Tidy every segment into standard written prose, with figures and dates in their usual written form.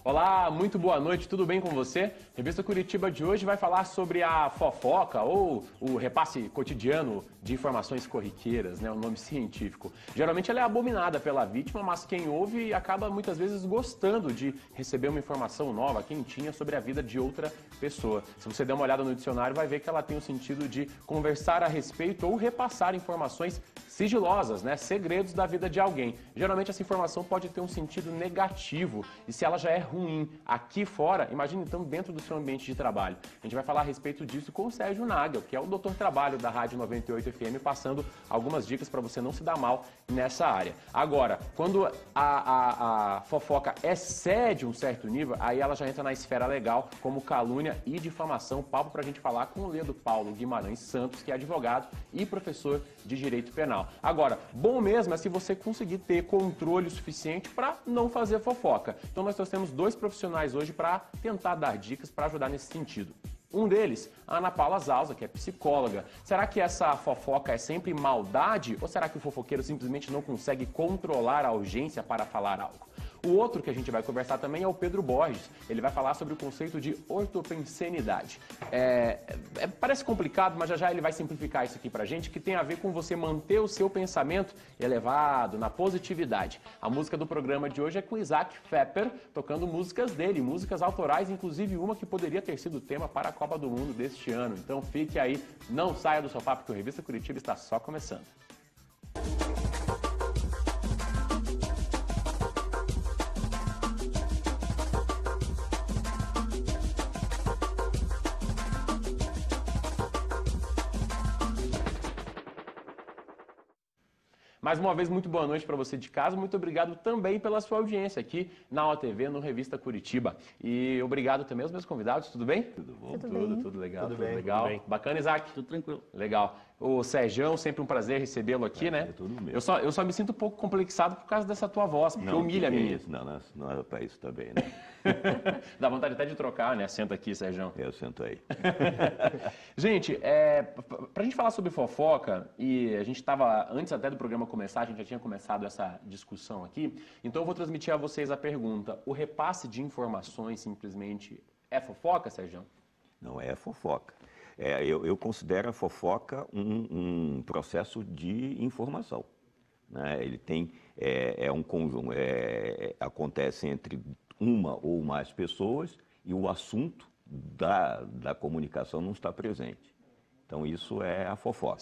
Olá, muito boa noite, tudo bem com você? Revista Curitiba de hoje vai falar sobre a fofoca ou o repasse cotidiano de informações corriqueiras, né, o nome científico. Geralmente ela é abominada pela vítima, mas quem ouve acaba muitas vezes gostando de receber uma informação nova, quentinha, sobre a vida de outra pessoa. Se você der uma olhada no dicionário, vai ver que ela tem o sentido de conversar a respeito ou repassar informações sigilosas, né, segredos da vida de alguém. Geralmente essa informação pode ter um sentido negativo e se ela já é ruim aqui fora, imagine então dentro do seu ambiente de trabalho. A gente vai falar a respeito disso com o Sérgio Nagel, que é o doutor Trabalho da Rádio 98 FM, passando algumas dicas para você não se dar mal nessa área. Agora, quando a fofoca excede um certo nível, aí ela já entra na esfera legal, como calúnia e difamação. Papo para a gente falar com o Ledo Paulo Guimarães Santos, que é advogado e professor de Direito Penal. Agora, bom mesmo é se você conseguir ter controle suficiente para não fazer fofoca. Então nós trouxemos dois profissionais hoje para tentar dar dicas para ajudar nesse sentido. Um deles, a Ana Paula Zausa, que é psicóloga. Será que essa fofoca é sempre maldade ou será que o fofoqueiro simplesmente não consegue controlar a urgência para falar algo? O outro que a gente vai conversar também é o Pedro Borges. Ele vai falar sobre o conceito de ortopensenidade. Parece complicado, mas já ele vai simplificar isso aqui pra gente, que tem a ver com você manter o seu pensamento elevado, na positividade. A música do programa de hoje é com Isaac Fepper, tocando músicas dele, músicas autorais, inclusive uma que poderia ter sido tema para a Copa do Mundo deste ano. Então fique aí, não saia do sofá, porque o Revista Curitiba está só começando. Mais uma vez, muito boa noite para você de casa. Muito obrigado também pela sua audiência aqui na OTV, no Revista Curitiba. E obrigado também aos meus convidados. Tudo bem? Tudo bom? Tudo legal. Tudo bem. Legal. Tudo bem. Bacana, Isaac? Tudo tranquilo. Legal. O Sérgio, sempre um prazer recebê-lo aqui, né? É tudo mesmo. Eu só me sinto um pouco complexado por causa dessa tua voz, porque humilha a minha. Isso? Não é para isso também, né? Dá vontade até de trocar, né? Senta aqui, Sérgio. Eu sento aí. Gente, pra gente falar sobre fofoca, e a gente estava, antes até do programa começar, a gente já tinha começado essa discussão aqui, então eu vou transmitir a vocês a pergunta: o repasse de informações simplesmente é fofoca, Sérgio? Não é fofoca. Eu considero a fofoca um processo de informação, né? Ele tem, um conjunto, acontece entre uma ou mais pessoas e o assunto da comunicação não está presente. Então, isso é a fofoca.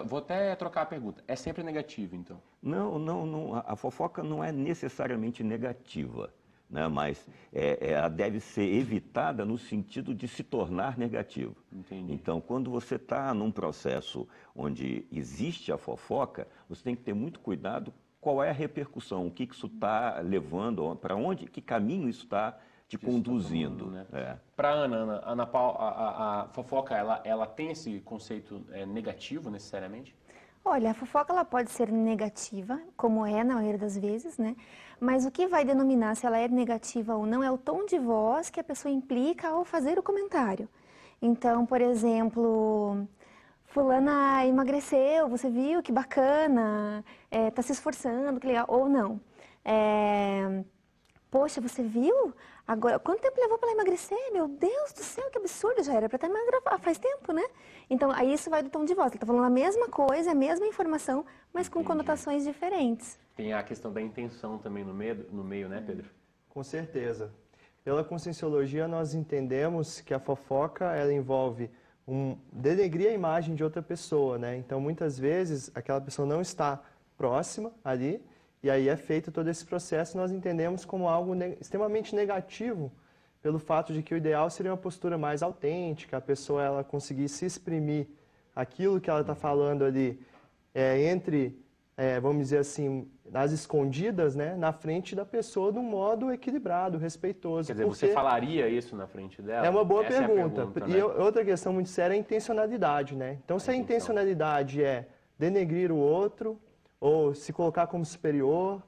Vou até trocar a pergunta. É sempre negativo, então? Não. A fofoca não é necessariamente negativa, né? Mas ela deve ser evitada no sentido de se tornar negativa. Entendi. Então, quando você está num processo onde existe a fofoca, você tem que ter muito cuidado qual é a repercussão, o que isso está levando, para onde, que caminho isso está te conduzindo. Né? Para Ana Paula, a fofoca, ela tem esse conceito negativo necessariamente? Olha, a fofoca ela pode ser negativa, como é na maioria das vezes, né? Mas o que vai denominar se ela é negativa ou não é o tom de voz que a pessoa implica ao fazer o comentário. Então, por exemplo, fulana emagreceu, você viu que bacana, tá se esforçando, que legal, ou não. Poxa, você viu? Agora, quanto tempo levou para ela emagrecer? Meu Deus do céu, que absurdo, já era para estar magra faz tempo, né? Então, aí isso vai do tom de voz. Ele está falando a mesma coisa, a mesma informação, mas com conotações diferentes. Tem a questão da intenção também no meio, né, Pedro? Com certeza. Pela conscienciologia, nós entendemos que a fofoca, ela envolve denegrir a imagem de outra pessoa, né? Então, muitas vezes, aquela pessoa não está próxima ali, e aí é feito todo esse processo, nós entendemos como algo extremamente negativo, pelo fato de que o ideal seria uma postura mais autêntica, a pessoa ela conseguir se exprimir aquilo que ela está falando ali vamos dizer assim, nas escondidas, né, na frente da pessoa de um modo equilibrado, respeitoso. Quer dizer, você falaria isso na frente dela? É uma boa Essa pergunta. É a pergunta, e né? outra questão muito séria é a intencionalidade, né? Então, se a intencionalidade é denegrir o outro, ou se colocar como superior,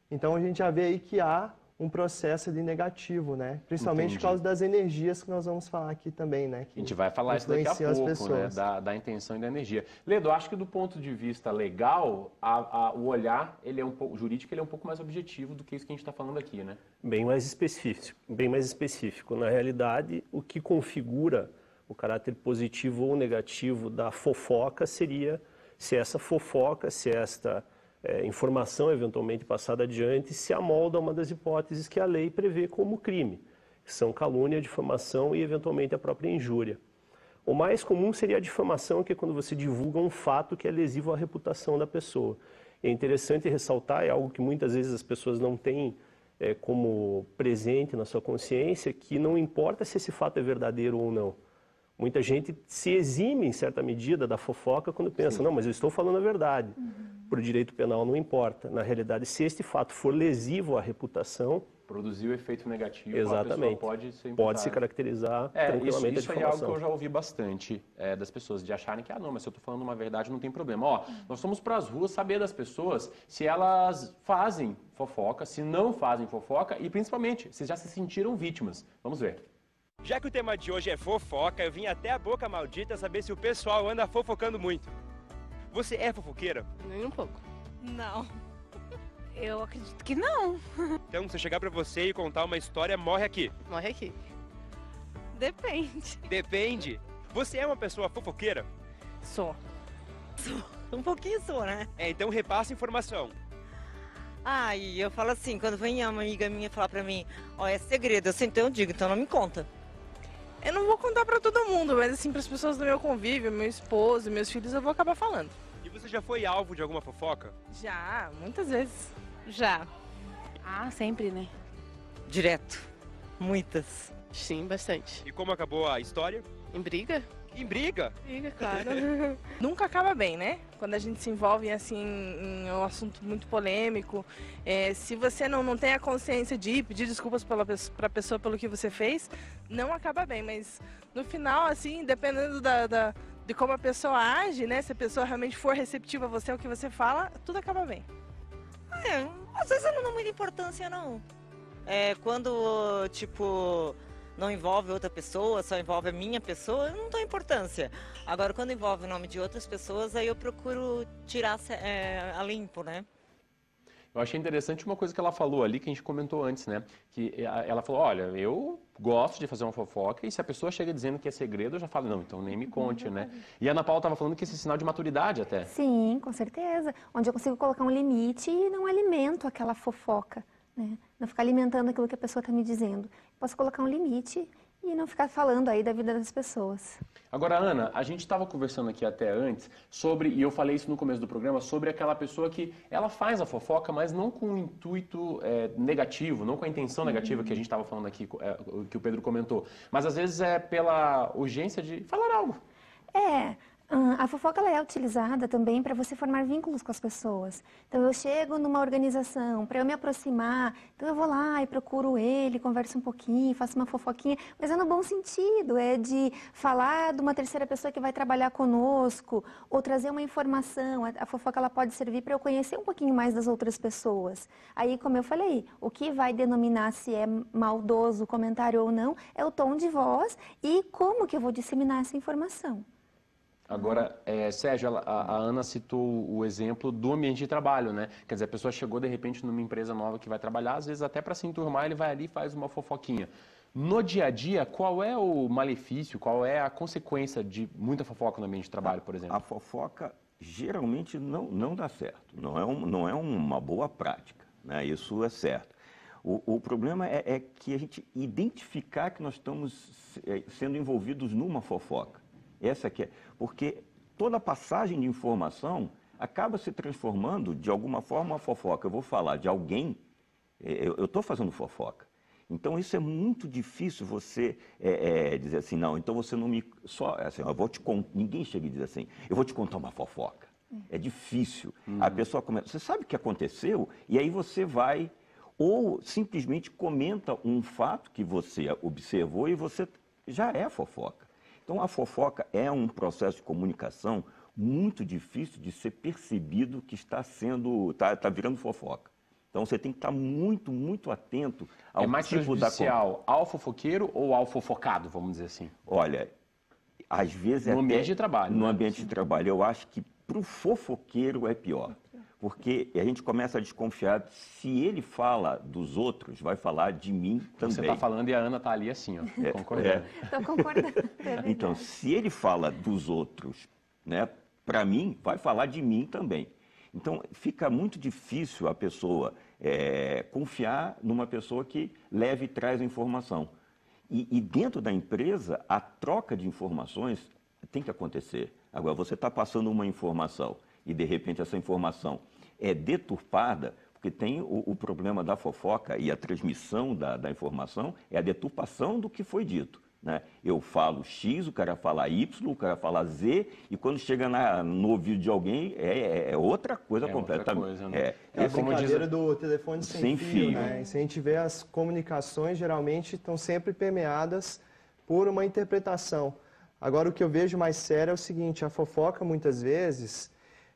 então a gente já vê aí que há um processo ali negativo, né? Principalmente Entendi. por causa das energias que nós vamos falar aqui também, né? A gente vai falar isso daqui a influenciam as pouco, né? pessoas. Da intenção e da energia. Ledo, acho que do ponto de vista legal, o olhar ele é um pouco jurídico, ele é um pouco mais objetivo do que isso que a gente está falando aqui, né? Bem mais específico, bem mais específico. Na realidade, o que configura o caráter positivo ou negativo da fofoca seria se essa fofoca, se esta informação eventualmente passada adiante, se amolda a uma das hipóteses que a lei prevê como crime, que são calúnia, difamação e eventualmente a própria injúria. O mais comum seria a difamação, que é quando você divulga um fato que é lesivo à reputação da pessoa. É interessante ressaltar, é algo que muitas vezes as pessoas não têm como presente na sua consciência, que não importa se esse fato é verdadeiro ou não. Muita gente se exime, em certa medida, da fofoca quando pensa, não, mas eu estou falando a verdade. Para o direito penal não importa. Na realidade, se este fato for lesivo à reputação... Produzir o efeito negativo, Exatamente. a pessoa pode ser Pode se caracterizar isso tranquilamente isso a é algo difamação. que eu já ouvi bastante das pessoas, de acharem que, não, mas se eu estou falando uma verdade não tem problema. Ó, nós fomos para as ruas saber das pessoas se elas fazem fofoca, se não fazem fofoca e, principalmente, se já se sentiram vítimas. Vamos ver. Já que o tema de hoje é fofoca, eu vim até a Boca Maldita saber se o pessoal anda fofocando muito. Você é fofoqueira? Nem um pouco. Não. Eu acredito que não. Então, se eu chegar pra você e contar uma história, morre aqui. Morre aqui. Depende. Depende. Você é uma pessoa fofoqueira? Sou. Um pouquinho sou, né? Então repassa informação. E eu falo assim, quando vem uma amiga minha falar pra mim, ó, é segredo, eu digo, então não me conta. Eu não vou contar pra todo mundo, mas assim, pras pessoas do meu convívio, meu esposo, meus filhos, eu vou acabar falando. E você já foi alvo de alguma fofoca? Já, muitas vezes. Já. Sempre, né? Direto. Muitas. Sim, bastante. E como acabou a história? Em briga? Em briga? Briga, claro. Nunca acaba bem, né? Quando a gente se envolve assim, em um assunto muito polêmico, se você não tem a consciência de pedir desculpas para a pessoa pelo que você fez, não acaba bem. Mas no final, assim, dependendo de como a pessoa age, né? Se a pessoa realmente for receptiva a você, ao que você fala, tudo acaba bem. Às vezes eu não dou muita importância, não. Quando, tipo, não envolve outra pessoa, só envolve a minha pessoa, eu não dou importância. Agora, quando envolve o nome de outras pessoas, aí eu procuro tirar a limpo, né? Eu achei interessante uma coisa que ela falou ali, que a gente comentou antes, né? Que ela falou, olha, eu gosto de fazer uma fofoca e se a pessoa chega dizendo que é segredo, eu já falo, não, então nem me conte, né? E a Ana Paula estava falando que esse é sinal de maturidade até. Sim, com certeza. Onde eu consigo colocar um limite e não alimento aquela fofoca, né? Não ficar alimentando aquilo que a pessoa está me dizendo. Posso colocar um limite e não ficar falando aí da vida das pessoas. Agora, Ana, a gente estava conversando aqui até antes sobre, e eu falei isso no começo do programa, sobre aquela pessoa que ela faz a fofoca, mas não com o intuito negativo, não com a intenção negativa que a gente estava falando aqui, que o Pedro comentou, mas às vezes é pela urgência de falar algo. A fofoca ela é utilizada também para você formar vínculos com as pessoas. Então, eu chego numa organização, para eu me aproximar, então eu vou lá e procuro ele, converso um pouquinho, faço uma fofoquinha, mas é no bom sentido, é de falar de uma terceira pessoa que vai trabalhar conosco, ou trazer uma informação. A fofoca ela pode servir para eu conhecer um pouquinho mais das outras pessoas. Aí, como eu falei, o que vai denominar se é maldoso o comentário ou não é o tom de voz e como que eu vou disseminar essa informação. Agora, Sérgio, a Ana citou o exemplo do ambiente de trabalho, né? Quer dizer, a pessoa chegou de repente numa empresa nova que vai trabalhar, às vezes até para se enturmar, ele vai ali e faz uma fofoquinha. No dia a dia, qual é o malefício, qual é a consequência de muita fofoca no ambiente de trabalho, por exemplo? A fofoca geralmente não dá certo, não é uma boa prática, né? Isso é certo. O problema é que a gente identificar que nós estamos sendo envolvidos numa fofoca. Essa que é, porque toda passagem de informação acaba se transformando, de alguma forma, uma fofoca. Eu vou falar de alguém, eu estou fazendo fofoca. Então, isso é muito difícil você dizer assim, não, então você não me... Assim, eu vou te contar, ninguém chega e diz assim, eu vou te contar uma fofoca. É difícil. A pessoa começa, você sabe o que aconteceu? E aí você vai, ou simplesmente comenta um fato que você observou e você já é fofoca. Então, a fofoca é um processo de comunicação muito difícil de ser percebido que está virando fofoca. Então você tem que estar muito, muito atento ao É mais tipo da... prejudicial ao fofoqueiro ou ao fofocado, vamos dizer assim? Olha, às vezes No ambiente de trabalho, No né? ambiente de trabalho, eu acho que para o fofoqueiro é pior. Porque a gente começa a desconfiar, se ele fala dos outros, vai falar de mim também. Você está falando e a Ana está ali assim, ó, concordando. Estou concordando. É verdade. Então, se ele fala dos outros, né, para mim, vai falar de mim também. Então, fica muito difícil a pessoa confiar numa pessoa que leve e traz informação. E dentro da empresa, a troca de informações tem que acontecer. Agora, você está passando uma informação e, de repente, essa informação é deturpada, porque tem o problema da fofoca e a transmissão da informação é a deturpação do que foi dito. Né? Eu falo X, o cara fala Y, o cara fala Z, e quando chega no ouvido de alguém é outra coisa completamente. Outra coisa, né? É a brincadeira do telefone sem fio, né? E se a gente vê, as comunicações geralmente estão sempre permeadas por uma interpretação. Agora, o que eu vejo mais sério é o seguinte, a fofoca, muitas vezes,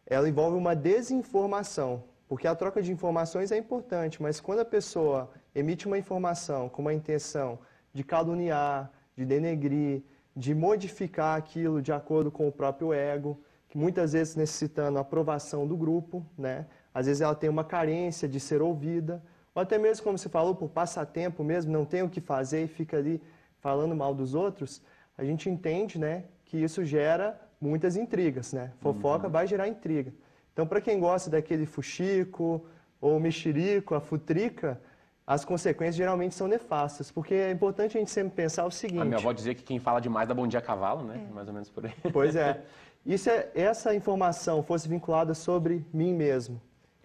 ela envolve uma desinformação, porque a troca de informações é importante, mas quando a pessoa emite uma informação com uma intenção de caluniar, de denegrir, de modificar aquilo de acordo com o próprio ego, que muitas vezes necessitando a aprovação do grupo, né? Às vezes ela tem uma carência de ser ouvida, ou até mesmo, como você falou, por passatempo mesmo, não tem o que fazer e fica ali falando mal dos outros, a gente entende, né, que isso gera muitas intrigas, né? Fofoca vai gerar intriga. Então, para quem gosta daquele fuxico, ou mexerico, a futrica, as consequências geralmente são nefastas, porque é importante a gente sempre pensar o seguinte... A minha avó dizia que quem fala demais dá bom dia a cavalo, né? Mais ou menos por aí. Pois é. E se essa informação fosse vinculada sobre mim mesmo,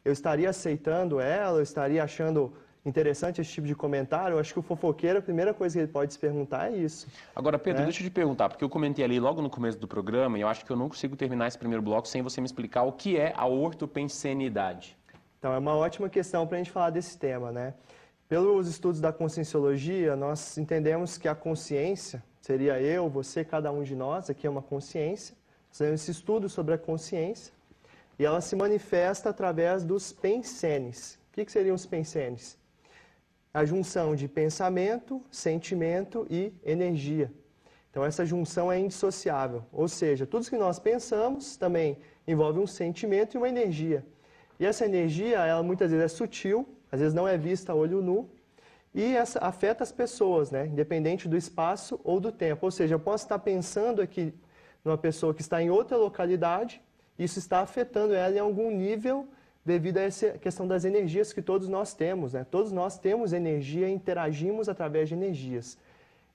eu estaria aceitando ela, eu estaria achando interessante esse tipo de comentário? Eu acho que o fofoqueiro, a primeira coisa que ele pode se perguntar é isso. Agora, Pedro, deixa eu te perguntar, porque eu comentei ali logo no começo do programa, e eu acho que eu não consigo terminar esse primeiro bloco sem você me explicar o que é a ortopensenidade. Então, é uma ótima questão para a gente falar desse tema, né? Pelos estudos da conscienciologia, nós entendemos que a consciência seria eu, você, cada um de nós, aqui é uma consciência. Nós temos esse estudo sobre a consciência e ela se manifesta através dos pensenes. O que seriam os pensenes? A junção de pensamento, sentimento e energia. Então, essa junção é indissociável, ou seja, tudo que nós pensamos também envolve um sentimento e uma energia. E essa energia, ela muitas vezes é sutil, às vezes não é vista a olho nu, e essa afeta as pessoas, né? Independente do espaço ou do tempo. Ou seja, eu posso estar pensando aqui numa pessoa que está em outra localidade, isso está afetando ela em algum nível devido a essa questão das energias que todos nós temos, né? Todos nós temos energia e interagimos através de energias.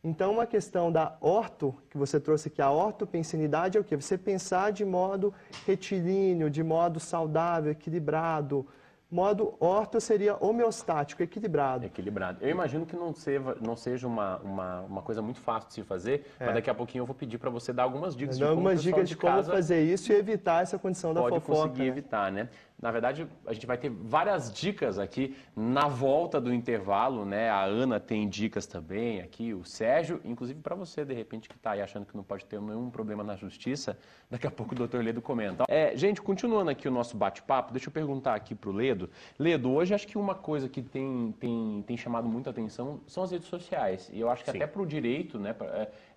Então, uma questão da orto, que você trouxe aqui, a ortopensenidade é o quê? Você pensar de modo retilíneo, de modo saudável, equilibrado. Modo orto seria homeostático, equilibrado. Equilibrado. Eu imagino que não seja uma coisa muito fácil de se fazer, mas daqui a pouquinho eu vou pedir para você dar algumas dicas de como algumas dicas de como fazer isso e evitar essa condição da fofoca. Pode conseguir evitar, né? Na verdade, a gente vai ter várias dicas aqui na volta do intervalo, né? A Ana tem dicas também aqui, o Sérgio, inclusive para você, de repente, que está aí achando que não pode ter nenhum problema na justiça, daqui a pouco o Dr. Ledo comenta. Gente, continuando aqui o nosso bate-papo, deixa eu perguntar aqui para o Ledo. Ledo, hoje acho que uma coisa que tem chamado muita atenção são as redes sociais. E eu acho que até para o direito, né?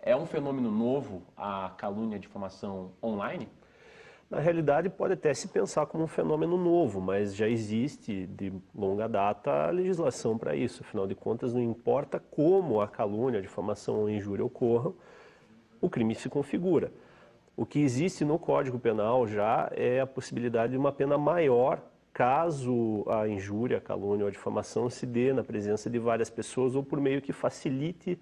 É um fenômeno novo a calúnia, a difamação online? Na realidade, pode até se pensar como um fenômeno novo, mas já existe de longa data a legislação para isso. Afinal de contas, não importa como a calúnia, a difamação ou a injúria ocorram, o crime se configura. O que existe no Código Penal já é a possibilidade de uma pena maior caso a injúria, a calúnia ou a difamação se dê na presença de várias pessoas ou por meio que facilite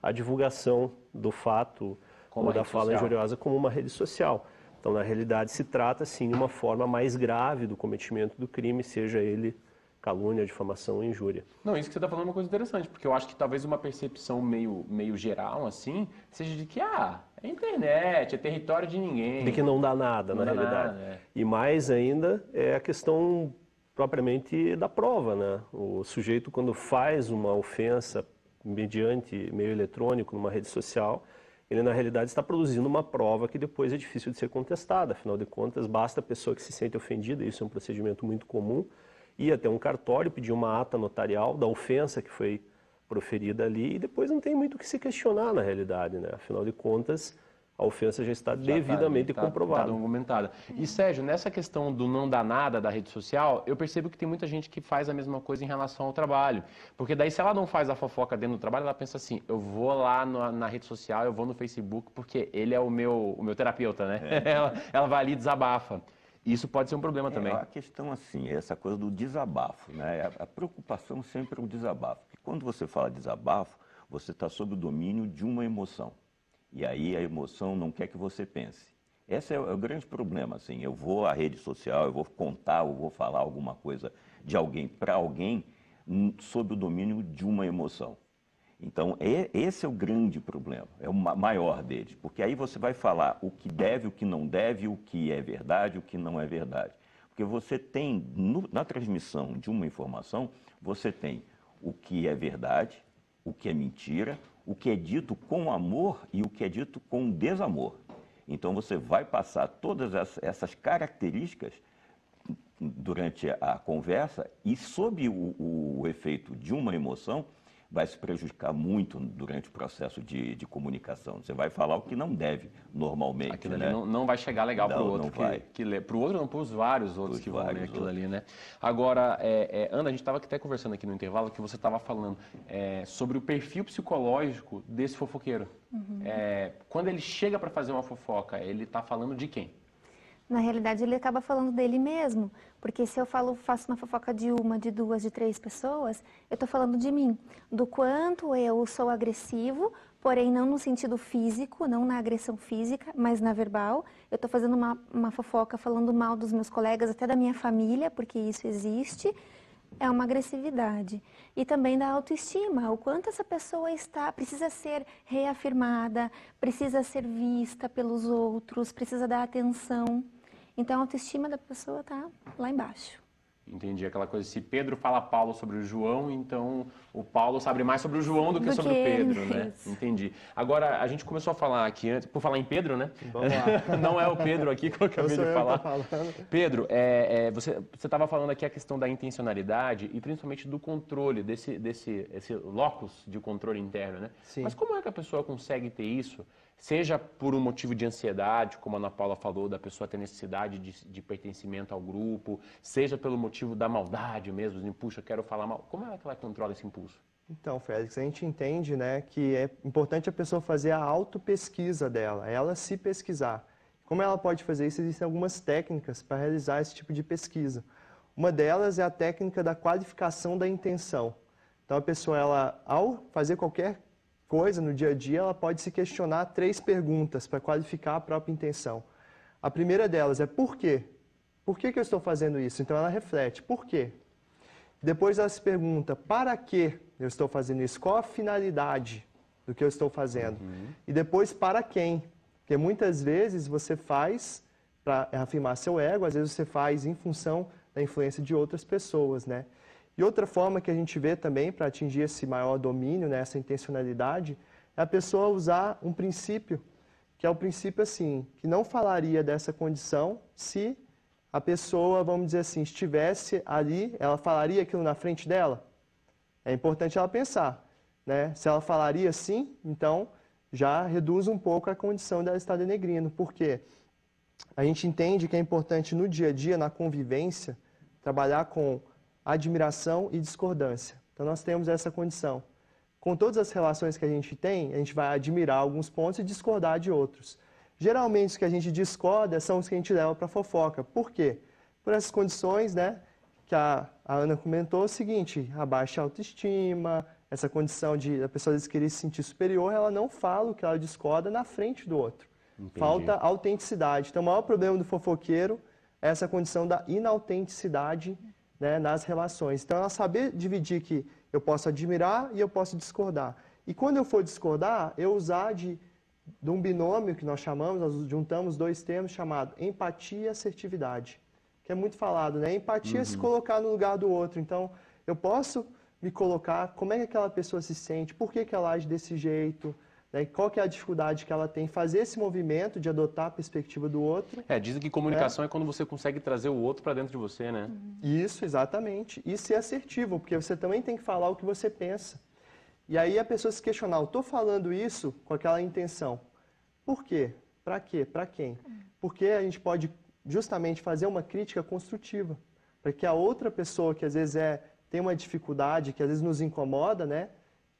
a divulgação do fato ou da fala injuriosa como uma rede social. Então, na realidade, se trata, sim, de uma forma mais grave do cometimento do crime, seja ele calúnia, difamação ou injúria. Não, isso que você está falando é uma coisa interessante, porque eu acho que talvez uma percepção meio geral, assim, seja de que, é internet, é território de ninguém. De que não dá nada, na realidade. Nada, E mais ainda é a questão propriamente da prova, né? O sujeito, quando faz uma ofensa mediante meio eletrônico, numa rede social, ele na realidade está produzindo uma prova que depois é difícil de ser contestada. Afinal de contas, basta a pessoa que se sente ofendida, isso é um procedimento muito comum, ir até um cartório, pedir uma ata notarial da ofensa que foi proferida ali e depois não tem muito o que se questionar na realidade, né? Afinal de contas, a ofensa já está devidamente comprovada. Tá documentada. E Sérgio, nessa questão do não dar nada da rede social, eu percebo que tem muita gente que faz a mesma coisa em relação ao trabalho. Porque daí se ela não faz a fofoca dentro do trabalho, ela pensa assim, eu vou lá na rede social, eu vou no Facebook, porque ele é o meu terapeuta, né? Ela vai ali e desabafa. Isso pode ser um problema também. A questão assim, essa coisa do desabafo, né? A preocupação sempre é o desabafo. Porque quando você fala desabafo, você está sob o domínio de uma emoção. E aí a emoção não quer que você pense. Esse é o grande problema, assim. Eu vou à rede social, eu vou contar, eu vou falar alguma coisa de alguém para alguém sob o domínio de uma emoção. Então, esse é o grande problema, é o maior deles. Porque aí você vai falar o que deve, o que não deve, o que é verdade, o que não é verdade. Porque você tem, na transmissão de uma informação, você tem o que é verdade, o que é mentira, o que é dito com amor e o que é dito com desamor. Então você vai passar todas essas características durante a conversa e sob o efeito de uma emoção vai se prejudicar muito durante o processo de comunicação. Você vai falar o que não deve normalmente. Aquilo né? ali não vai chegar legal para o outro. Não vai. Para o outro não, para os vários outros que vão ler aquilo ali, né? Agora, Ana, a gente estava até conversando aqui no intervalo que você estava falando sobre o perfil psicológico desse fofoqueiro. Quando ele chega para fazer uma fofoca, ele está falando de quem? Na realidade, ele acaba falando dele mesmo, porque se eu faço uma fofoca de uma, de duas, de três pessoas, eu estou falando de mim, do quanto eu sou agressivo, porém não no sentido físico, não na agressão física, mas na verbal. Eu estou fazendo uma fofoca falando mal dos meus colegas, até da minha família, porque isso existe. É uma agressividade. E também da autoestima, o quanto essa pessoa precisa ser reafirmada, precisa ser vista pelos outros, precisa dar atenção. Então, a autoestima da pessoa está lá embaixo. Entendi. Aquela coisa, se Pedro fala Paulo sobre o João, então o Paulo sabe mais sobre o João do que sobre o Pedro, né? Isso. Entendi. Agora, a gente começou a falar aqui antes, por falar em Pedro, né? Vamos lá. Não é o Pedro aqui que eu acabei de falar. Pedro, você estava falando aqui a questão da intencionalidade e principalmente do controle, esse locus de controle interno, né? Sim. Mas como é que a pessoa consegue ter isso? Seja por um motivo de ansiedade, como a Ana Paula falou, da pessoa ter necessidade de pertencimento ao grupo, seja pelo motivo da maldade mesmo, de puxa, quero falar mal. Como é que ela controla esse impulso? Então, Félix, a gente entende, né, que é importante a pessoa fazer a autopesquisa dela, ela se pesquisar. Como ela pode fazer isso? Existem algumas técnicas para realizar esse tipo de pesquisa. Uma delas é a técnica da qualificação da intenção. Então, a pessoa, ela, ao fazer qualquer coisa no dia a dia, ela pode se questionar 3 perguntas para qualificar a própria intenção. A primeira delas é por quê? Por que eu estou fazendo isso? Então ela reflete, por quê? Depois ela se pergunta, para que eu estou fazendo isso? Qual a finalidade do que eu estou fazendo? E depois, para quem? Porque muitas vezes você faz para afirmar seu ego, às vezes você faz em função da influência de outras pessoas, né? E outra forma que a gente vê também para atingir esse maior domínio, né, essa intencionalidade, é a pessoa usar um princípio, que é o princípio assim, que não falaria dessa condição se a pessoa, vamos dizer assim, estivesse ali, ela falaria aquilo na frente dela? É importante ela pensar, né? Se ela falaria sim, então já reduz um pouco a condição dela estar denegrindo. Por quê? A gente entende que é importante no dia a dia, na convivência, trabalhar com admiração e discordância. Então nós temos essa condição. Com todas as relações que a gente tem, a gente vai admirar alguns pontos e discordar de outros. Geralmente os que a gente discorda são os que a gente leva para a fofoca. Por quê? Por essas condições, né, que a Ana comentou, o seguinte, a baixa autoestima, essa condição de a pessoa querer se sentir superior, ela não fala o que ela discorda na frente do outro. Entendi. Falta autenticidade. Então o maior problema do fofoqueiro é essa condição da inautenticidade, né, nas relações. Então, ela saber dividir que eu posso admirar e eu posso discordar. E quando eu for discordar, eu usar de um binômio que nós chamamos, nós juntamos 2 termos chamados empatia e assertividade, que é muito falado, né? Empatia é se colocar no lugar do outro. Então, eu posso me colocar, como é que aquela pessoa se sente, por que ela age desse jeito, né? Qual que é a dificuldade que ela tem em fazer esse movimento de adotar a perspectiva do outro. Dizem que comunicação é quando você consegue trazer o outro para dentro de você, né? Isso, exatamente. E ser assertivo, porque você também tem que falar o que você pensa. E aí a pessoa se questionar, eu estou falando isso com aquela intenção. Por quê? Para quê? Para quem? Porque a gente pode justamente fazer uma crítica construtiva, para que a outra pessoa que às vezes tem uma dificuldade, que às vezes nos incomoda, né,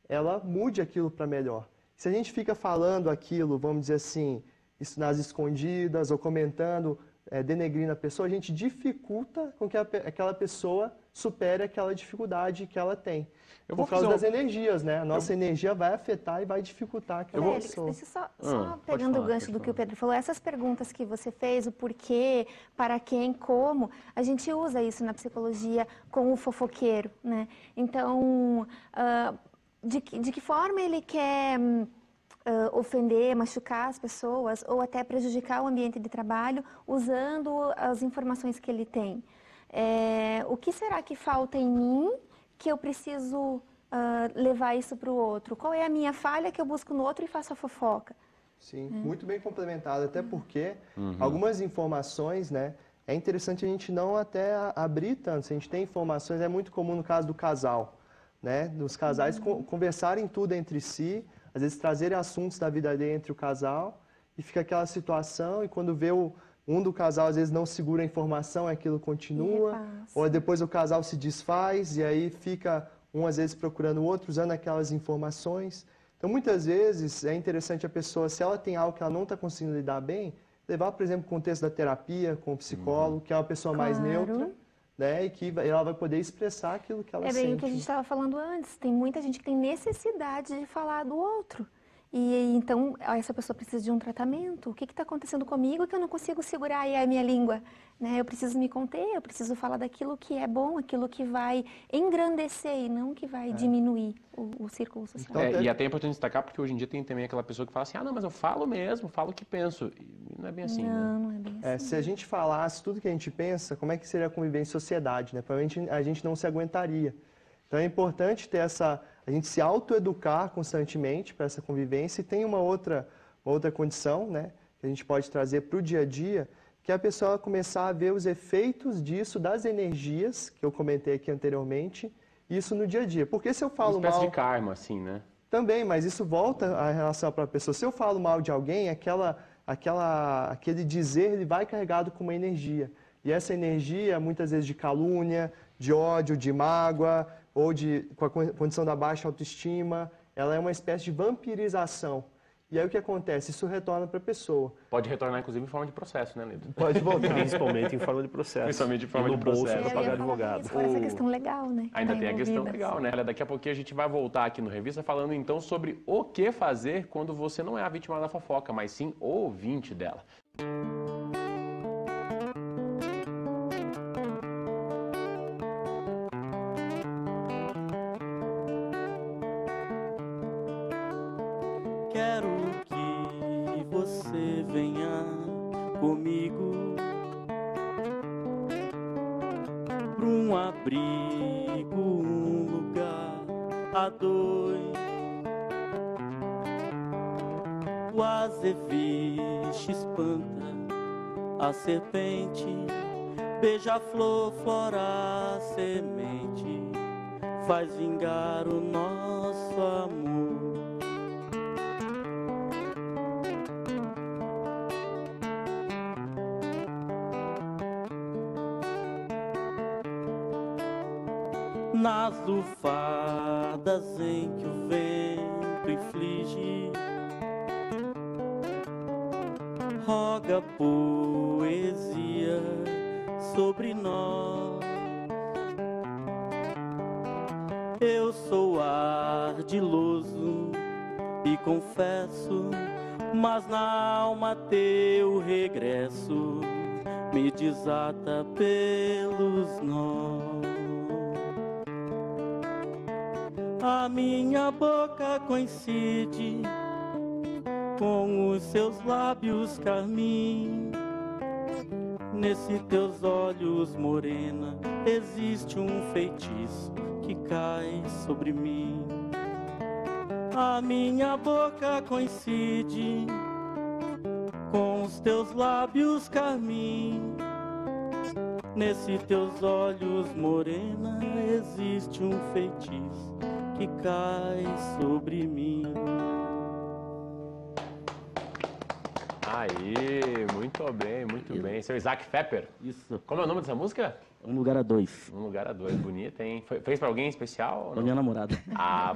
ela mude aquilo para melhor. Se a gente fica falando aquilo, vamos dizer assim, isso nas escondidas ou comentando, denegrindo a pessoa, a gente dificulta com que aquela pessoa supere aquela dificuldade que ela tem. Por causa das energias, né? A nossa energia vai afetar e vai dificultar aquela pessoa. Deixa só pegando o gancho do que o Pedro falou, essas perguntas que você fez, o porquê, para quem, como, a gente usa isso na psicologia com o fofoqueiro, né? Então, de que forma ele quer ofender, machucar as pessoas ou até prejudicar o ambiente de trabalho usando as informações que ele tem? O que será que falta em mim que eu preciso levar isso para o outro? Qual é a minha falha que eu busco no outro e faço a fofoca? Sim, muito bem complementado, até porque algumas informações, né, é interessante a gente não até abrir tanto. Se a gente tem informações, é muito comum no caso do casal, né, dos casais conversarem tudo entre si, às vezes trazerem assuntos da vida dele entre o casal, e fica aquela situação, e quando vê um do casal às vezes não segura a informação, aquilo continua, ou depois o casal se desfaz e aí fica um às vezes procurando o outro, usando aquelas informações. Então muitas vezes é interessante a pessoa, se ela tem algo que ela não está conseguindo lidar bem, levar, por exemplo, o contexto da terapia com o psicólogo, que é uma pessoa mais neutra, né, e que ela vai poder expressar aquilo que ela sente. É bem o que a gente estava falando antes, tem muita gente que tem necessidade de falar do outro. E então, essa pessoa precisa de um tratamento. O que está acontecendo comigo que eu não consigo segurar aí a minha língua? Né? Eu preciso me conter, eu preciso falar daquilo que é bom, aquilo que vai engrandecer e não que vai diminuir o círculo social. E até é importante destacar, porque hoje em dia tem também aquela pessoa que fala assim, não, mas eu falo mesmo, falo o que penso. E não é bem assim, não é bem assim. Se a gente falasse tudo que a gente pensa, como é que seria a convivência em sociedade? Né? Provavelmente a gente não se aguentaria. Então é importante ter a gente se autoeducar constantemente para essa convivência. E tem uma outra condição, né, que a gente pode trazer para o dia a dia, que é a pessoa começar a ver os efeitos disso, das energias, que eu comentei aqui anteriormente, isso no dia a dia. Porque se eu falo uma espécie de karma, assim, né? Também, mas isso volta à relação à própria pessoa. Se eu falo mal de alguém, aquele dizer, ele vai carregado com uma energia. E essa energia, muitas vezes de calúnia, de ódio, de mágoa, ou com a condição da baixa autoestima, ela é uma espécie de vampirização. E aí o que acontece? Isso retorna para a pessoa. Pode retornar, inclusive, em forma de processo, né, Lido? Pode voltar. Principalmente em forma de processo. Principalmente em forma de processo. Para pagar advogado. Fora essa questão legal, né? Ainda tem a questão legal, né? Daqui a pouquinho a gente vai voltar aqui no Revista falando então sobre o que fazer quando você não é a vítima da fofoca, mas sim o ouvinte dela. Quero que você venha comigo pra um abrigo, um lugar a dois. O azeviche espanta a serpente, beija-flor flora a semente, faz vingar o nosso amor. Nas lufadas em que o vento inflige, roga poesia sobre nós. Eu sou ardiloso e confesso, mas na alma teu regresso me desata pelos nós. A minha boca coincide com os seus lábios carmim. Nesses teus olhos, morena, existe um feitiço que cai sobre mim. A minha boca coincide com os teus lábios carmim. Nesse teus olhos, morena, existe um feitiço que cai sobre mim. Aí, muito bem, muito bem. Seu Isaac Fepper. Isso. Como é o nome dessa música? Um Lugar a Dois. Um Lugar a Dois, bonita, hein? Fez pra alguém especial? Ou Pra não? minha namorada. Ah,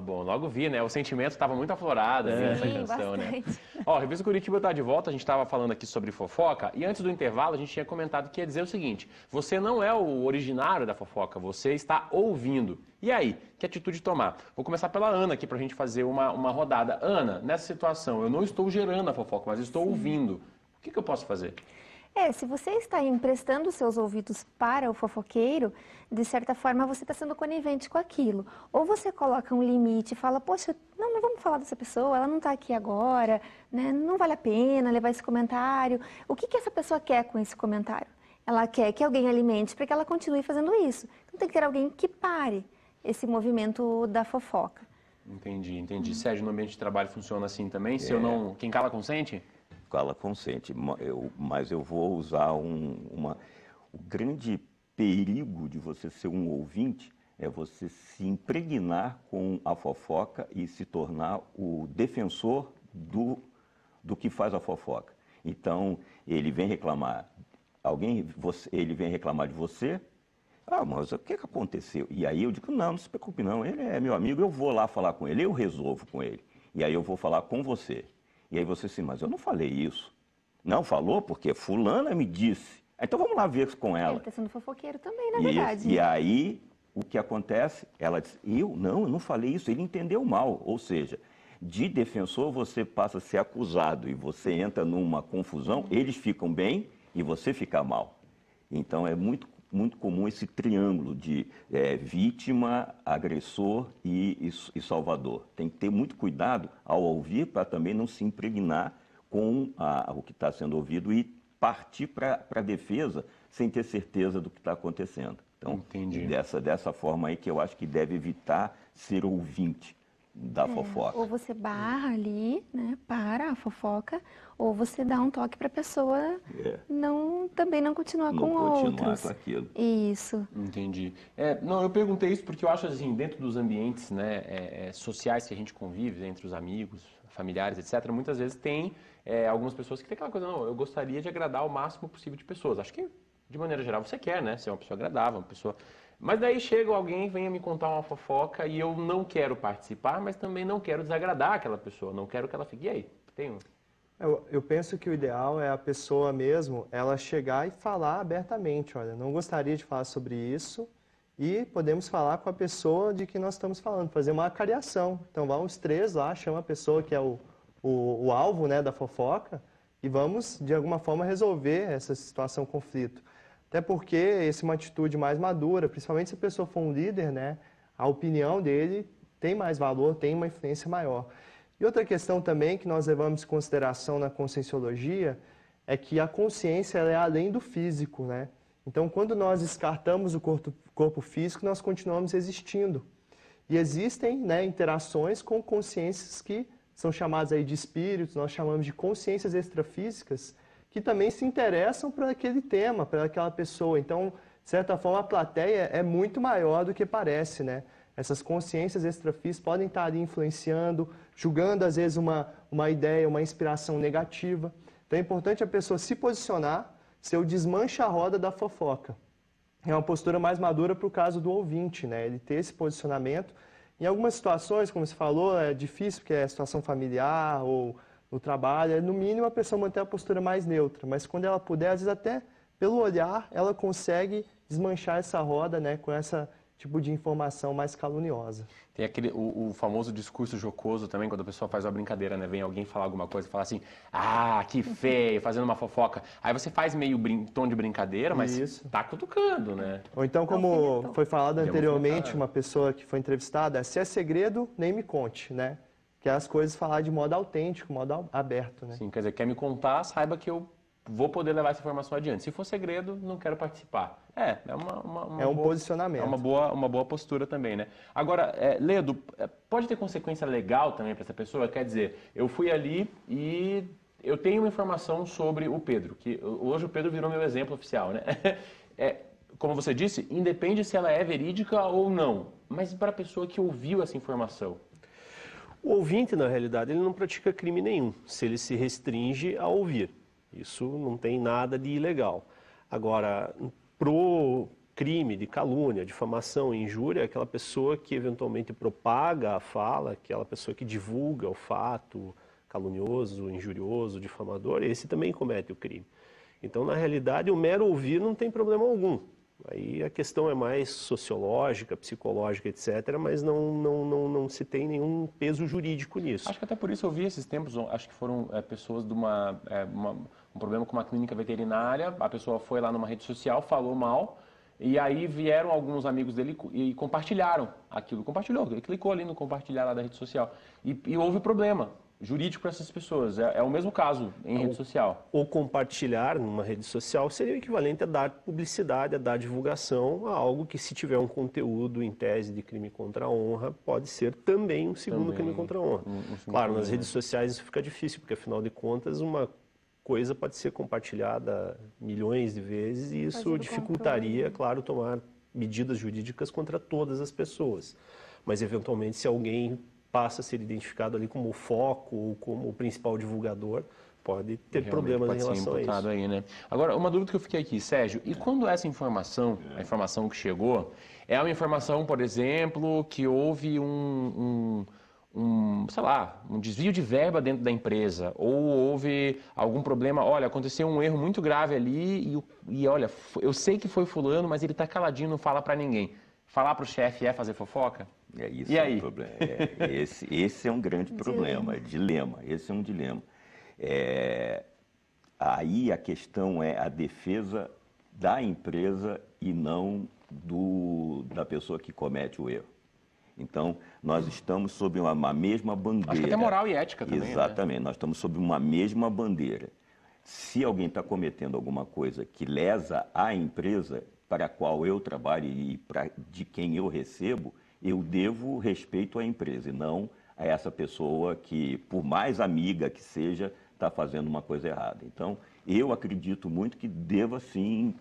bom. Logo vi, né? O sentimento estava muito aflorado ali nessa Sim, canção, bastante. né? Ó, a Revista Curitiba tá de volta, a gente estava falando aqui sobre fofoca, e antes do intervalo a gente tinha comentado que ia dizer o seguinte: você não é o originário da fofoca, você está ouvindo. E aí, que atitude tomar? Vou começar pela Ana aqui pra gente fazer uma rodada. Ana, nessa situação, eu não estou gerando a fofoca, mas estou ouvindo. O que eu posso fazer? Se você está emprestando seus ouvidos para o fofoqueiro, de certa forma você está sendo conivente com aquilo. Ou você coloca um limite e fala, poxa, não vamos falar dessa pessoa, ela não está aqui agora, né? Não vale a pena levar esse comentário. O que essa pessoa quer com esse comentário? Ela quer que alguém alimente para que ela continue fazendo isso. Então tem que ter alguém que pare esse movimento da fofoca. Entendi. Sérgio, no ambiente de trabalho funciona assim também? Se eu não... Quem cala consente? Cala consente, mas eu vou usar o grande perigo de você ser um ouvinte é você se impregnar com a fofoca e se tornar o defensor do que faz a fofoca. Então, ele vem reclamar, ele vem reclamar de você, mas o que aconteceu? E aí eu digo, não se preocupe não, ele é meu amigo, eu vou lá falar com ele, eu resolvo com ele. E aí eu vou falar com você. E aí você assim, mas eu não falei isso. Não falou porque fulana me disse. Então vamos lá ver com ela. Ele está sendo fofoqueiro também, na verdade. E aí, o que acontece? Ela diz, eu não falei isso, ele entendeu mal. Ou seja, de defensor você passa a ser acusado e você entra numa confusão, eles ficam bem e você fica mal. Então é muito comum esse triângulo de vítima, agressor e salvador. Tem que ter muito cuidado ao ouvir para também não se impregnar com o que está sendo ouvido e partir para a defesa sem ter certeza do que está acontecendo. Então, entendi. Dessa forma aí que eu acho que deve evitar ser ouvinte da fofoca. Ou você barra ali, né, para a fofoca, ou você dá um toque para a pessoa também não continuar com outros. Com aquilo. Isso. Entendi. Eu perguntei isso porque eu acho assim, dentro dos ambientes, né, sociais que a gente convive, entre os amigos, familiares, etc., muitas vezes tem algumas pessoas que tem aquela coisa, não, eu gostaria de agradar o máximo possível de pessoas. Acho que, de maneira geral, você quer, né, ser uma pessoa agradável, uma pessoa... Mas daí chega alguém, vem me contar uma fofoca e eu não quero participar, mas também não quero desagradar aquela pessoa, não quero que ela fique. E aí? Tem um... Eu penso que o ideal é a pessoa mesmo, ela chegar e falar abertamente, olha, não gostaria de falar sobre isso e podemos falar com a pessoa de que nós estamos falando, fazer uma acariação. Então vamos três lá, chama a pessoa que é o alvo, né, da fofoca e vamos, de alguma forma, resolver essa situação, conflito. Até porque essa é uma atitude mais madura, principalmente se a pessoa for um líder, né, a opinião dele tem mais valor, tem uma influência maior. E outra questão também que nós levamos em consideração na conscienciologia é que a consciência ela é além do físico, né? Então, quando nós descartamos o corpo físico, nós continuamos existindo. E existem, né, interações com consciências que são chamadas aí de espíritos, nós chamamos de consciências extrafísicas, que também se interessam por aquele tema, por aquela pessoa. Então, de certa forma, a plateia é muito maior do que parece, né? Essas consciências extrafísicas podem estar ali influenciando, julgando, às vezes, uma ideia, uma inspiração negativa. Então, é importante a pessoa se posicionar, ser o desmancha-roda da fofoca. É uma postura mais madura para o caso do ouvinte, né? Ele ter esse posicionamento. Em algumas situações, como você falou, é difícil, porque é situação familiar ou no trabalho, no mínimo a pessoa manter a postura mais neutra, mas quando ela puder, às vezes até pelo olhar, ela consegue desmanchar essa roda, né, com esse tipo de informação mais caluniosa. Tem o famoso discurso jocoso também, quando a pessoa faz uma brincadeira, né, vem alguém falar alguma coisa e fala assim, que feio, fazendo uma fofoca. Aí você faz meio tom de brincadeira, mas tá cutucando, né? Ou então, como foi falado anteriormente, uma pessoa que foi entrevistada, se é segredo, nem me conte, né? Que é as coisas falar de modo autêntico, modo aberto, né? Sim, quer dizer, quer me contar, saiba que eu vou poder levar essa informação adiante. Se for segredo, não quero participar. É uma É um boa, posicionamento. É uma boa postura também, né? Agora, Ledo, pode ter consequência legal também para essa pessoa? Quer dizer, eu fui ali e eu tenho uma informação sobre o Pedro, que hoje o Pedro virou meu exemplo oficial, né? Como você disse, independe se ela é verídica ou não, mas para a pessoa que ouviu essa informação. O ouvinte, na realidade, ele não pratica crime nenhum, se ele se restringe a ouvir. Isso não tem nada de ilegal. Agora, pro crime de calúnia, difamação e injúria, aquela pessoa que eventualmente propaga a fala, aquela pessoa que divulga o fato calunioso, injurioso, difamador, esse também comete o crime. Então, na realidade, o mero ouvir não tem problema algum. Aí a questão é mais sociológica, psicológica, etc., mas não se tem nenhum peso jurídico nisso. Acho que até por isso eu vi esses tempos, acho que foram pessoas de um problema com uma clínica veterinária, a pessoa foi lá numa rede social, falou mal, e aí vieram alguns amigos dele e compartilharam aquilo. Ele clicou ali no compartilhar lá da rede social. E houve problema jurídico para essas pessoas. É o mesmo caso em rede social. Ou compartilhar numa rede social seria o equivalente a dar publicidade, a dar divulgação a algo que, se tiver um conteúdo em tese de crime contra a honra, pode ser também um segundo crime contra a honra. Claro, nas redes sociais isso fica difícil, porque afinal de contas uma coisa pode ser compartilhada milhões de vezes e isso dificultaria, claro, tomar medidas jurídicas contra todas as pessoas. Mas eventualmente, se alguém passa a ser identificado ali como o foco ou como o principal divulgador, pode ter problemas em relação a isso. Aí, né? Agora, uma dúvida que eu fiquei aqui, Sérgio, e quando essa informação, a informação que chegou, é uma informação, por exemplo, que houve sei lá, um desvio de verba dentro da empresa, ou houve algum problema, olha, aconteceu um erro muito grave ali e olha, eu sei que foi fulano, mas ele está caladinho, não fala para ninguém. Falar para o chefe é fazer fofoca? Isso é um problema. Esse é um grande problema, dilema. Esse é um dilema. Aí a questão é a defesa da empresa e não da pessoa que comete o erro. Então, nós estamos sob uma mesma bandeira. Acho que até moral e ética também. Exatamente, né? Nós estamos sob uma mesma bandeira. Se alguém está cometendo alguma coisa que lesa a empresa para a qual eu trabalho e de quem eu recebo, eu devo respeito à empresa e não a essa pessoa que, por mais amiga que seja, está fazendo uma coisa errada. Então, eu acredito muito que deva, sim,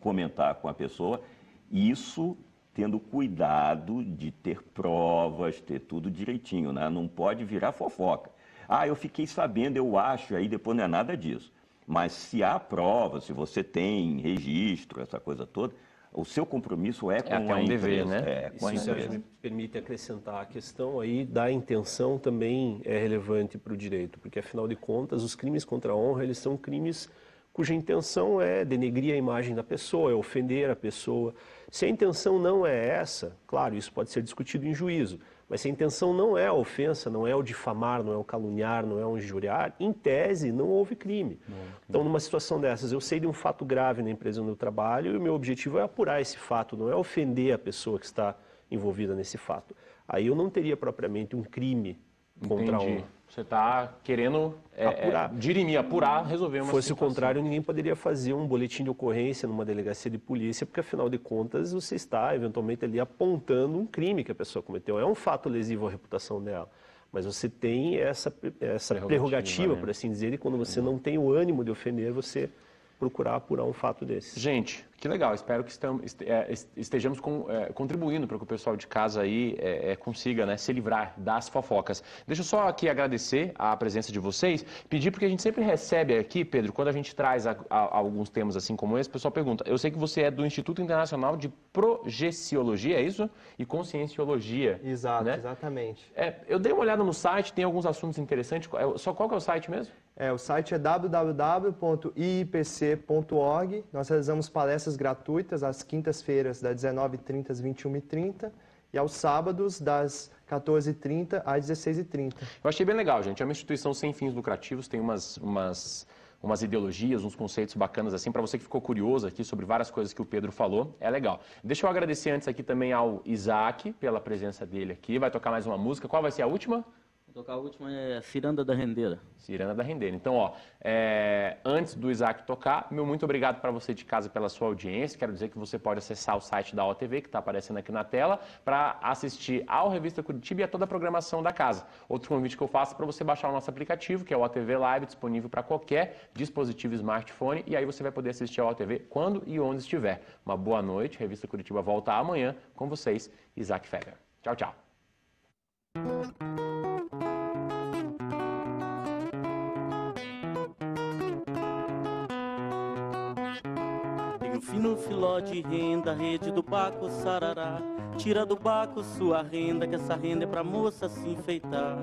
comentar com a pessoa, isso tendo cuidado de ter provas, ter tudo direitinho, né? Não pode virar fofoca. Ah, eu fiquei sabendo, eu acho, aí depois não é nada disso. Mas se há prova, se você tem registro, essa coisa toda, o seu compromisso é com a empresa. Dever, né? Com a empresa. Sérgio, me permite acrescentar, a questão aí da intenção também é relevante para o direito, porque afinal de contas os crimes contra a honra, eles são crimes cuja intenção é denegrir a imagem da pessoa, é ofender a pessoa. Se a intenção não é essa, claro, isso pode ser discutido em juízo, mas se a intenção não é a ofensa, não é o difamar, não é o caluniar, não é o injuriar, em tese não houve crime. Então, numa situação dessas, eu sei de um fato grave na empresa onde eu trabalho e o meu objetivo é apurar esse fato, não é ofender a pessoa que está envolvida nesse fato. Aí eu não teria propriamente um crime contra a honra. Você está querendo apurar, resolver uma situação. Fosse o contrário, ninguém poderia fazer um boletim de ocorrência numa delegacia de polícia, porque afinal de contas você está eventualmente ali apontando um crime que a pessoa cometeu. É um fato lesivo à reputação dela. Mas você tem essa prerrogativa, por assim dizer, e quando você não tem o ânimo de ofender, você procurar apurar um fato desse. Gente, que legal. Espero que estejamos contribuindo para que o pessoal de casa aí consiga, né, se livrar das fofocas. Deixa eu só aqui agradecer a presença de vocês, pedir porque a gente sempre recebe aqui, Pedro, quando a gente traz alguns temas assim como esse, o pessoal pergunta, eu sei que você é do Instituto Internacional de Projeciologia, é isso? E Conscienciologia. Exato, né? Exatamente. Eu dei uma olhada no site, tem alguns assuntos interessantes. Qual que é o site mesmo? O site é www.iipc.org. Nós realizamos palestras gratuitas às quintas-feiras, das 19h30 às 21h30 e aos sábados, das 14h30 às 16h30. Eu achei bem legal, gente. É uma instituição sem fins lucrativos, tem umas ideologias, uns conceitos bacanas assim, para você que ficou curioso aqui sobre várias coisas que o Pedro falou, é legal. Deixa eu agradecer antes aqui também ao Isaac pela presença dele aqui. Vai tocar mais uma música. Qual vai ser a última? Vou tocar a última, é Ciranda da Rendeira. Ciranda da Rendeira. Então, ó, antes do Isaac tocar, meu muito obrigado para você de casa pela sua audiência. Quero dizer que você pode acessar o site da OTV, que está aparecendo aqui na tela, para assistir ao Revista Curitiba e a toda a programação da casa. Outro convite que eu faço é para você baixar o nosso aplicativo, que é o OTV Live, disponível para qualquer dispositivo smartphone, e aí você vai poder assistir ao OTV quando e onde estiver. Uma boa noite. Revista Curitiba volta amanhã com vocês, Isaac Feber. Tchau, tchau. Fino filó de renda, rede do baco sarará. Tira do baco sua renda, que essa renda é pra moça se enfeitar.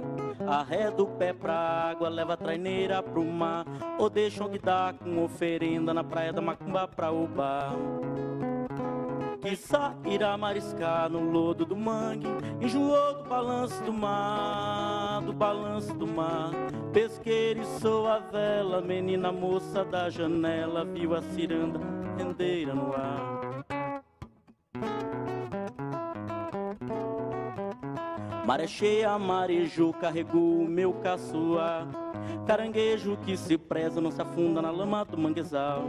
Arreda o pé pra água, leva a traineira pro mar, ou deixa o que dá com oferenda na praia da Macumba pra o bar. Quiçá irá mariscar no lodo do mangue, enjoou do balanço do mar, do balanço do mar. Pesqueira e soa a vela, menina moça da janela, viu a ciranda rendeira no ar. Maré cheia, marejo, carregou o meu caçoar. Caranguejo que se preza, não se afunda na lama do manguezal.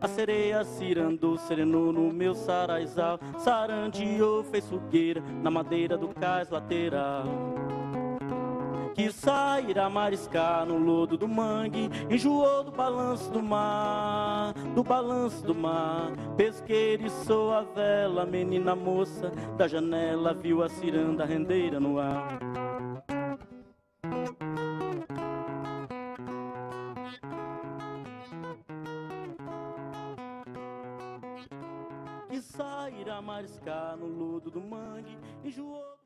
A sereia cirandou, serenou no meu saraizal. Sarandeou, fez fogueira na madeira do cais lateral. Que sairá mariscar no lodo do mangue, enjoou do balanço do mar, do balanço do mar. Pesqueira e soa a vela, menina moça da janela, viu a ciranda rendeira no ar. Que sairá mariscar no lodo do mangue, enjoou